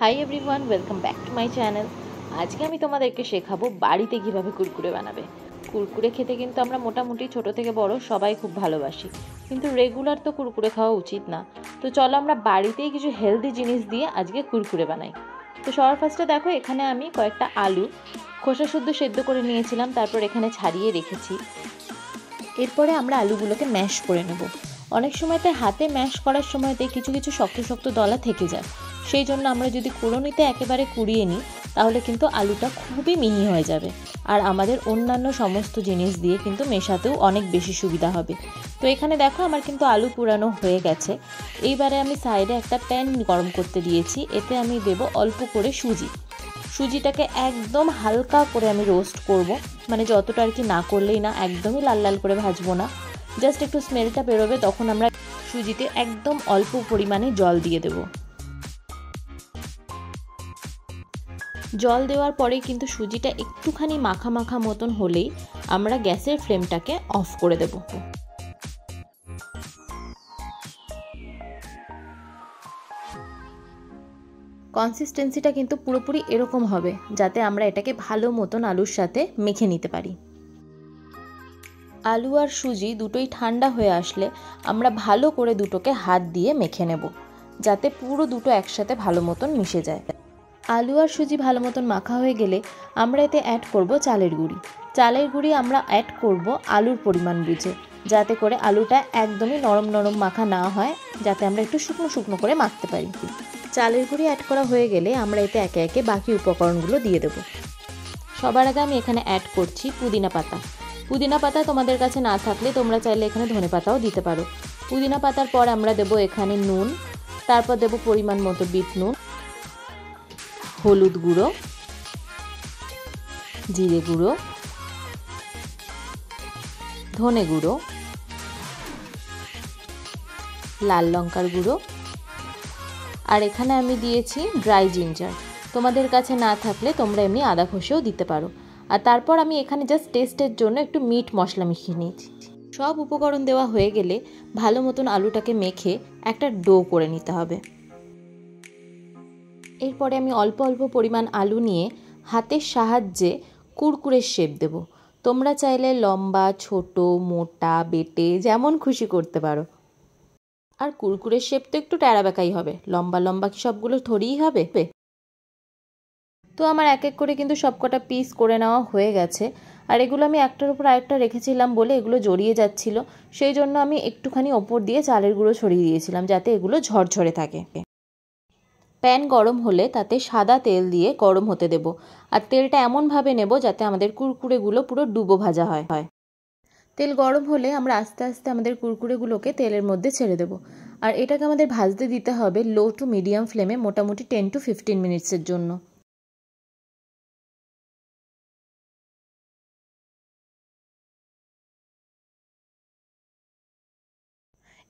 Hi everyone, welcome back to my channel. আজকে আমি তোমাদেরকে শেখাবো বাড়িতে কীভাবে কুরকুরে বানাবে। কুরকুরে খেতে কিন্তু আমরা মোটামুটি ছোট থেকে বড় সবাই খুব ভালোবাসি, কিন্তু রেগুলার তো কুরকুরে খাওয়া উচিত না। তো চলো আমরা বাড়িতেই কিছু হেলদি জিনিস দিয়ে আজকে কুরকুরে বানাই। তো সবার ফার্স্টে দেখো, এখানে আমি কয়েকটা আলু খোসা শুদ্ধ সেদ্ধ করে নিয়েছিলাম, তারপর এখানে ছাড়িয়ে রেখেছি। এরপরে আমরা আলুগুলোকে ম্যাশ করে নেব। অনেক সময়তে হাতে ম্যাশ করার সময়তে কিছু কিছু শক্ত শক্ত দলা থেকে যায়, সেই জন্য আমরা যদি কুড়োনিতে একেবারে কুড়িয়ে নিই তাহলে কিন্তু আলুটা খুবই মিহি হয়ে যাবে, আর আমাদের অন্যান্য সমস্ত জিনিস দিয়ে কিন্তু মেশাতেও অনেক বেশি সুবিধা হবে। তো এখানে দেখো আমার কিন্তু আলু কুড়ানো হয়ে গেছে। এইবারে আমি সাইডে একটা প্যান গরম করতে দিয়েছি, এতে আমি দেব অল্প করে সুজিটাকে একদম হালকা করে আমি রোস্ট করব, মানে যতটা আর কি না করলেই না, একদমই লাল লাল করে ভাজবো না, জাস্ট একটু স্মেলটা বেরোবে তখন আমরা সুজিতে একদম অল্প পরিমাণে জল দিয়ে দেব। জল দেওয়ার পরে কিন্তু সুজিটা একটুখানি মাখা মাখা মতন হলেই আমরা গ্যাসের ফ্লেমটাকে অফ করে দেব। কনসিস্টেন্সিটা কিন্তু পুরোপুরি এরকম হবে যাতে আমরা এটাকে ভালো মতন আলুর সাথে মেখে নিতে পারি। আলু আর সুজি দুটোই ঠান্ডা হয়ে আসলে আমরা ভালো করে দুটোকে হাত দিয়ে মেখে নেব, যাতে পুরো দুটো একসাথে ভালো মতন মিশে যায়। আলু আর সুজি ভালো মতন মাখা হয়ে গেলে আমরা এতে অ্যাড করব চালের গুঁড়ি। চালের গুঁড়ি আমরা অ্যাড করব আলুর পরিমাণ বুঝে, যাতে করে আলুটা একদমই নরম নরম মাখা না হয়, যাতে আমরা একটু শুকনো শুকনো করে মাখতে পারি। চালের গুঁড়ি অ্যাড করা হয়ে গেলে আমরা এতে একে একে বাকি উপকরণগুলো দিয়ে দেব। সবার আগে আমি এখানে অ্যাড করছি পুদিনা পাতা। পুদিনা পাতা তোমাদের কাছে না থাকলে তোমরা চাইলে এখানে ধনে পাতাও দিতে পারো। পুদিনা পাতার পর আমরা দেব এখানে নুন, তারপর দেব পরিমাণ মতো বিট নুন, হলুদ গুঁড়ো, জিরে গুঁড়ো, ধনে গুঁড়ো, লাল লঙ্কার গুঁড়ো, আর এখানে আমি দিয়েছি ড্রাই জিঞ্জার। তোমাদের কাছে না থাকলে তোমরা এমনি আদা ঘষেও দিতে পারো। আর তারপর আমি এখানে জাস্ট টেস্টের জন্য একটু মিট মশলা মিশিয়ে নিয়েছি। সব উপকরণ দেওয়া হয়ে গেলে ভালো মতন আলুটাকে মেখে একটা ডো করে নিতে হবে। এরপরে আমি অল্প অল্প পরিমাণ আলু নিয়ে হাতের সাহায্যে কুরকুরের শেপ দেব। তোমরা চাইলে লম্বা, ছোট, মোটা, বেটে যেমন খুশি করতে পারো। আর কুরকুরের শেপ তো একটু ট্যাড়াবেকাই হবে, লম্বা লম্বা কি সবগুলো থরিই হবে। তো আমার এক এক করে কিন্তু সবকটা পিস করে নেওয়া হয়ে গেছে। আর এগুলো আমি একটার উপর আরেকটা রেখেছিলাম বলে এগুলো জড়িয়ে যাচ্ছিল, সেই জন্য আমি একটুখানি ওপর দিয়ে চালের গুঁড়ো ছড়িয়ে দিয়েছিলাম যাতে এগুলো ঝরঝরে থাকে। প্যান গরম হলে তাতে সাদা তেল দিয়ে গরম হতে দেব, আর তেলটা এমনভাবে নেব যাতে আমাদের কুরকুরেগুলো পুরো ডুবো ভাজা হয়। তেল গরম হলে আমরা আস্তে আস্তে আমাদের কুরকুরেগুলোকে তেলের মধ্যে ছেড়ে দেব, আর এটাকে আমাদের ভাজতে দিতে হবে লো টু মিডিয়াম ফ্লেমে মোটামুটি 10 to 15 মিনিটসের জন্য।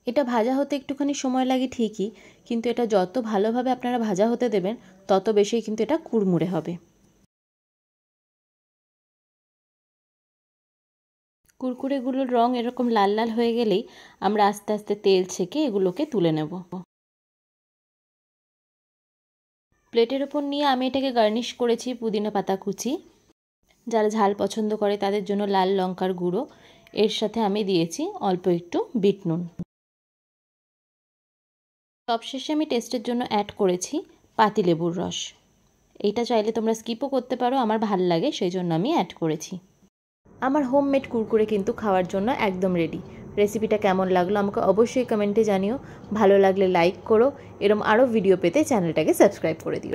এটা ভাজা হতে একটুখানি সময় লাগে ঠিকই, কিন্তু এটা যত ভালোভাবে আপনারা ভাজা হতে দেবেন তত বেশি কিন্তু এটা কুড়মুড়ে হবে। কুরকুরেগুলোর রং এরকম লাল লাল হয়ে গেলেই আমরা আস্তে আস্তে তেল ছেঁকে এগুলোকে তুলে নেব। প্লেটের ওপর নিয়ে আমি এটাকে গার্নিশ করেছি পুদিনা পাতা কুচি। যারা ঝাল পছন্দ করে তাদের জন্য লাল লঙ্কার গুঁড়ো, এর সাথে আমি দিয়েছি অল্প একটু বিট নুন। সবশেষে আমি টেস্টের জন্য অ্যাড করেছি পাতিলেবুর রস। এইটা চাইলে তোমরা স্কিপও করতে পারো, আমার ভাল লাগে সেই জন্য আমি অ্যাড করেছি। আমার হোমমেড কুরকুরে কিন্তু খাওয়ার জন্য একদম রেডি। রেসিপিটা কেমন লাগলো আমাকে অবশ্যই কমেন্টে জানিও। ভালো লাগলে লাইক করো, এরম আরও ভিডিও পেতে চ্যানেলটাকে সাবস্ক্রাইব করে দিও।